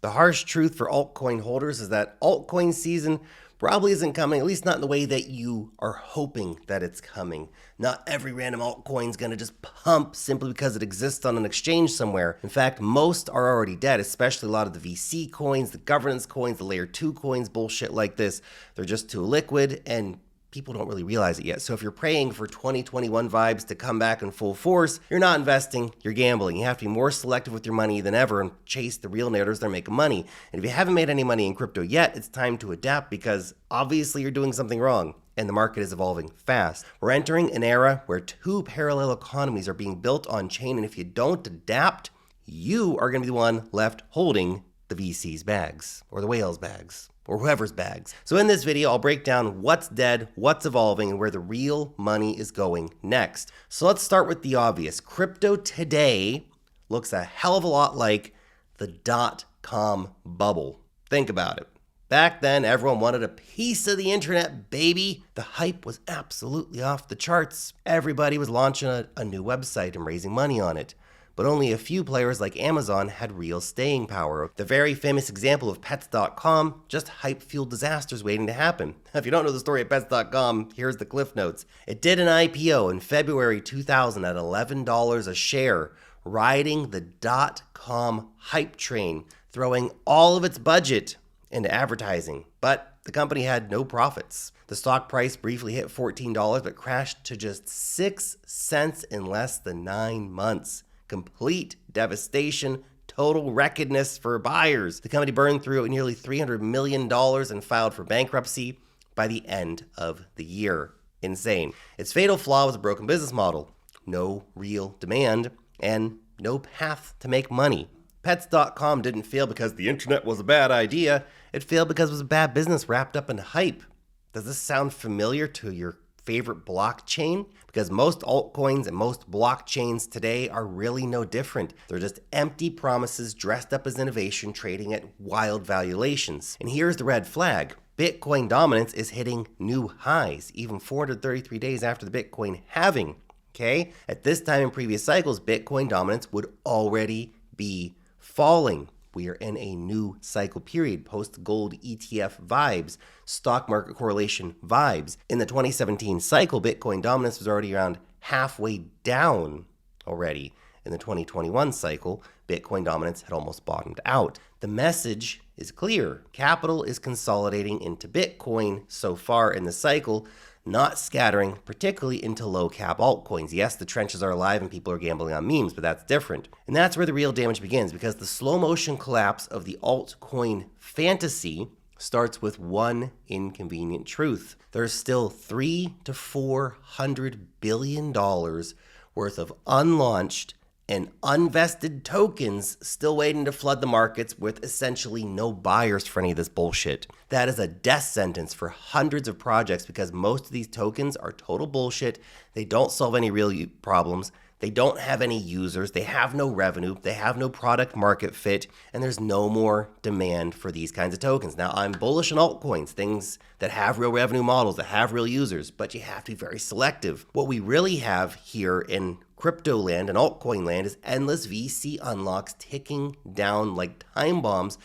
The harsh truth for altcoin holders is that altcoin season probably isn't coming, at least not in the way that you are hoping that it's coming. Not every random altcoin is going to just pump simply because it exists on an exchange somewhere. In fact, most are already dead, especially a lot of the VC coins, the governance coins, the layer 2 coins, bullshit like this. They're just too liquid and people don't really realize it yet. So if you're praying for 2021 vibes to come back in full force, you're not investing, you're gambling. You have to be more selective with your money than ever and chase the real narratives that are making money. And if you haven't made any money in crypto yet, it's time to adapt because obviously you're doing something wrong and the market is evolving fast. We're entering an era where two parallel economies are being built on chain, and if you don't adapt, you are going to be the one left holding the VC's bags or the whale's bags, or whoever's bags. So in this video, I'll break down what's dead, what's evolving, and where the real money is going next. So let's start with the obvious. Crypto today looks a hell of a lot like the dot-com bubble. Think about it. Back then, everyone wanted a piece of the internet, baby. The hype was absolutely off the charts. Everybody was launching a new website and raising money on it. But only a few players like Amazon had real staying power. The very famous example of Pets.com, just hype-fueled disasters waiting to happen. If you don't know the story of Pets.com, here's the cliff notes. It did an IPO in February 2000 at $11 a share, riding the dot-com hype train, throwing all of its budget into advertising. But the company had no profits. The stock price briefly hit $14, but crashed to just 6 cents in less than 9 months. Complete devastation, total wretchedness for buyers. The company burned through nearly $300 million and filed for bankruptcy by the end of the year. Insane. Its fatal flaw was a broken business model. No real demand and no path to make money. Pets.com didn't fail because the internet was a bad idea. It failed because it was a bad business wrapped up in hype. Does this sound familiar to your favorite blockchain? Because most altcoins and most blockchains today are really no different. They're just empty promises dressed up as innovation, trading at wild valuations. And here's the red flag. Bitcoin dominance is hitting new highs, even 433 days after the Bitcoin halving. Okay? At this time in previous cycles, Bitcoin dominance would already be falling. We are in a new cycle period, post-gold ETF vibes, stock market correlation vibes. In the 2017 cycle, Bitcoin dominance was already around halfway down already. In the 2021 cycle, Bitcoin dominance had almost bottomed out. The message is clear. Capital is consolidating into Bitcoin so far in the cycle, not scattering, particularly into low-cap altcoins. Yes, the trenches are alive and people are gambling on memes, but that's different. And that's where the real damage begins, because the slow-motion collapse of the altcoin fantasy starts with one inconvenient truth. There's still $300 to $400 billion worth of unlaunched and unvested tokens still waiting to flood the markets with essentially no buyers for any of this bullshit. That is a death sentence for hundreds of projects because most of these tokens are total bullshit. They don't solve any real problems. They don't have any users. They have no revenue. They have no product market fit. And there's no more demand for these kinds of tokens. Now, I'm bullish on altcoins, things that have real revenue models, that have real users, but you have to be very selective. What we really have here in crypto land and altcoin land is endless VC unlocks ticking down like time bombs,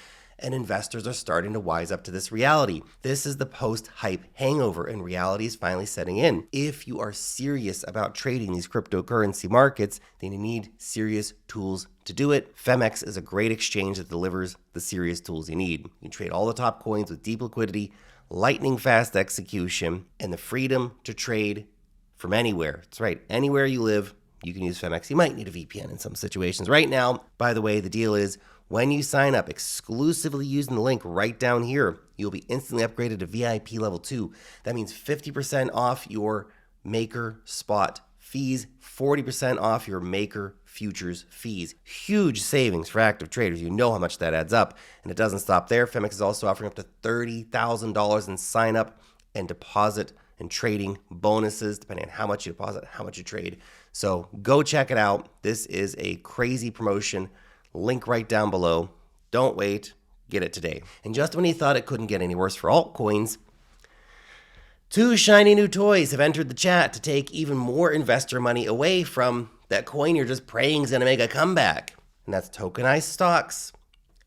and investors are starting to wise up to this reality. This is the post-hype hangover, and reality is finally setting in. If you are serious about trading these cryptocurrency markets, then you need serious tools to do it. Femex is a great exchange that delivers the serious tools you need. You can trade all the top coins with deep liquidity, lightning fast execution, and the freedom to trade from anywhere. That's right, anywhere you live, you can use Femex. You might need a VPN in some situations. Right now, by the way, the deal is when you sign up exclusively using the link right down here, you'll be instantly upgraded to VIP level 2. That means 50% off your maker spot fees, 40% off your maker futures fees. Huge savings for active traders. You know how much that adds up. And it doesn't stop there. Femex is also offering up to $30,000 in sign up and deposit and trading bonuses, depending on how much you deposit, how much you trade. So go check it out. This is a crazy promotion. Link right down below. Don't wait. Get it today. And just when you thought it couldn't get any worse for altcoins, two shiny new toys have entered the chat to take even more investor money away from that coin you're just praying is going to make a comeback. And that's tokenized stocks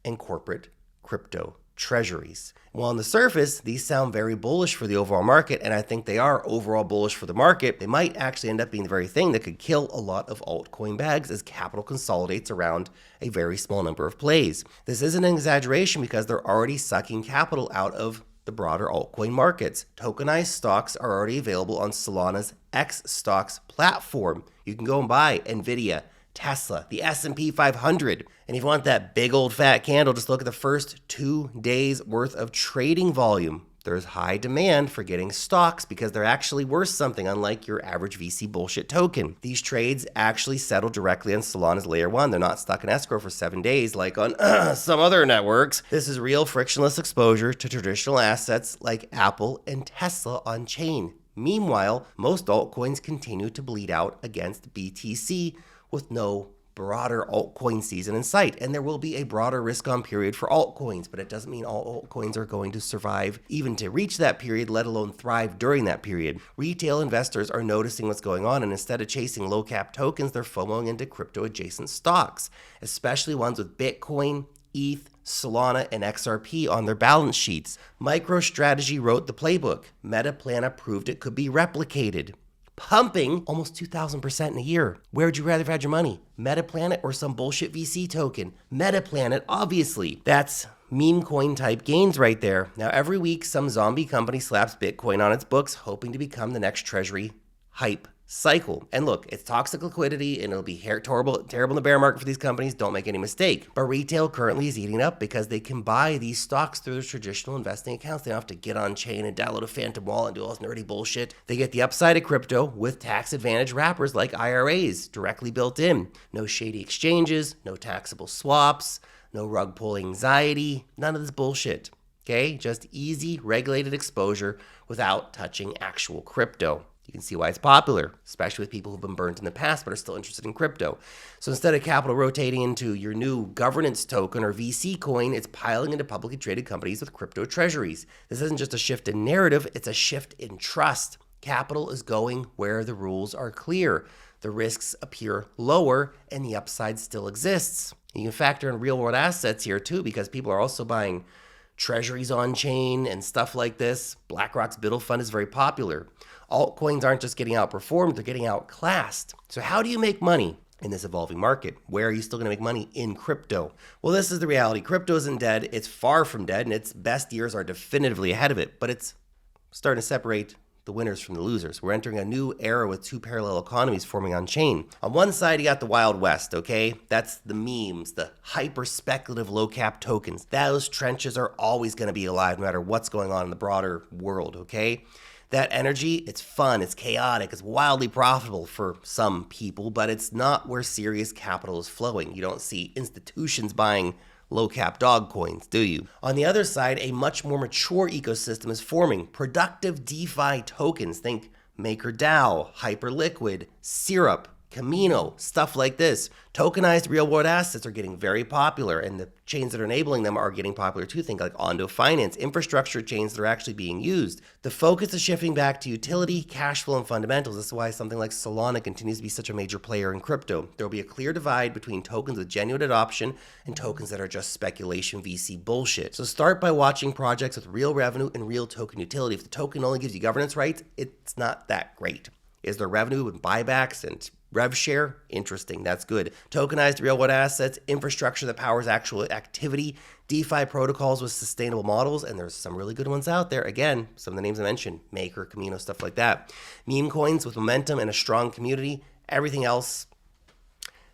and corporate crypto treasuries. Well, on the surface, these sound very bullish for the overall market, and I think they are overall bullish for the market. They might actually end up being the very thing that could kill a lot of altcoin bags as capital consolidates around a very small number of plays. This isn't an exaggeration because they're already sucking capital out of the broader altcoin markets. Tokenized stocks are already available on Solana's X Stocks platform. You can go and buy NVIDIA, Tesla, the S&P 500. And if you want that big old fat candle, just look at the first 2 days worth of trading volume. There's high demand for getting stocks because they're actually worth something, unlike your average VC bullshit token. These trades actually settle directly on Solana's layer 1. They're not stuck in escrow for 7 days like on some other networks. This is real frictionless exposure to traditional assets like Apple and Tesla on chain. Meanwhile, most altcoins continue to bleed out against BTC with no broader altcoin season in sight. And there will be a broader risk-on period for altcoins, but it doesn't mean all altcoins are going to survive even to reach that period, let alone thrive during that period. Retail investors are noticing what's going on, and instead of chasing low-cap tokens, they're FOMOing into crypto-adjacent stocks, especially ones with Bitcoin, ETH, Solana, and XRP on their balance sheets. MicroStrategy wrote the playbook. Metaplanet proved it could be replicated, pumping almost 2,000% in a year. Where would you rather have had your money? Metaplanet or some bullshit VC token? Metaplanet, obviously. That's meme coin type gains right there. Now, every week, some zombie company slaps Bitcoin on its books, hoping to become the next treasury hype cycle. And look, it's toxic liquidity and it'll be terrible in the bear market for these companies. Don't make any mistake. But retail currently is eating up because they can buy these stocks through their traditional investing accounts. They don't have to get on chain and download a phantom wallet and do all this nerdy bullshit. They get the upside of crypto with tax advantage wrappers like IRAs directly built in. No shady exchanges, no taxable swaps, no rug pull anxiety, none of this bullshit. Okay, just easy regulated exposure without touching actual crypto. You can see why it's popular, especially with people who've been burnt in the past but are still interested in crypto. So instead of capital rotating into your new governance token or VC coin, it's piling into publicly traded companies with crypto treasuries. This isn't just a shift in narrative, it's a shift in trust. Capital is going where the rules are clear. The risks appear lower and the upside still exists. You can factor in real world assets here too, because people are also buying treasuries on chain and stuff like this. BlackRock's Biddle Fund is very popular. Altcoins aren't just getting outperformed, they're getting outclassed. So how do you make money in this evolving market? Where are you still going to make money in crypto? Well, this is the reality. Crypto isn't dead. It's far from dead, and its best years are definitively ahead of it. But it's starting to separate the winners from the losers. We're entering a new era with two parallel economies forming on chain. On one side, you got the Wild West, okay? That's the memes, the hyper-speculative low-cap tokens. Those trenches are always going to be alive no matter what's going on in the broader world, okay? That energy, it's fun, it's chaotic, it's wildly profitable for some people, but it's not where serious capital is flowing. You don't see institutions buying low-cap dog coins, do you? On the other side, a much more mature ecosystem is forming. Productive DeFi tokens, think MakerDAO, Hyperliquid, Syrup, Camino, stuff like this. Tokenized real-world assets are getting very popular, and the chains that are enabling them are getting popular too. Think like Ondo Finance, infrastructure chains that are actually being used. The focus is shifting back to utility, cash flow, and fundamentals. This is why something like Solana continues to be such a major player in crypto. There will be a clear divide between tokens with genuine adoption and tokens that are just speculation VC bullshit. So start by watching projects with real revenue and real token utility. If the token only gives you governance rights, it's not that great. Is there revenue with buybacks and rev share? Interesting. That's good. Tokenized real-world assets, infrastructure that powers actual activity, DeFi protocols with sustainable models, and there's some really good ones out there. Again, some of the names I mentioned, Maker, Camino, stuff like that. Meme coins with momentum and a strong community. Everything else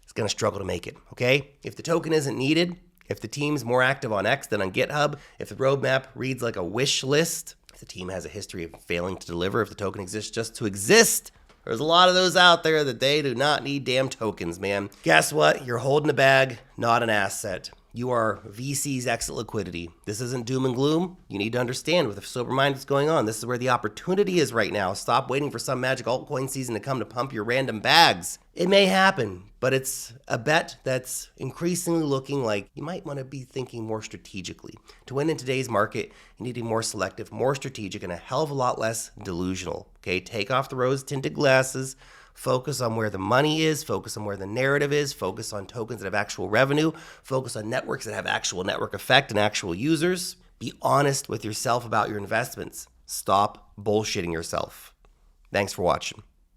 is going to struggle to make it, okay? If the token isn't needed, if the team's more active on X than on GitHub, if the roadmap reads like a wish list, if the team has a history of failing to deliver, if the token exists just to exist, there's a lot of those out there that they do not need damn tokens, man. Guess what? You're holding a bag, not an asset. You are VC's exit liquidity. This isn't doom and gloom. You need to understand with a sober mind what's going on. This is where the opportunity is right now. Stop waiting for some magic altcoin season to come to pump your random bags. It may happen, but it's a bet that's increasingly looking like you might want to be thinking more strategically. To win in today's market, you need to be more selective, more strategic, and a hell of a lot less delusional. Okay, take off the rose-tinted glasses, Focus on where the money is, focus on where the narrative is, focus on tokens that have actual revenue, focus on networks that have actual network effect and actual users. Be honest with yourself about your investments. Stop bullshitting yourself. Thanks for watching.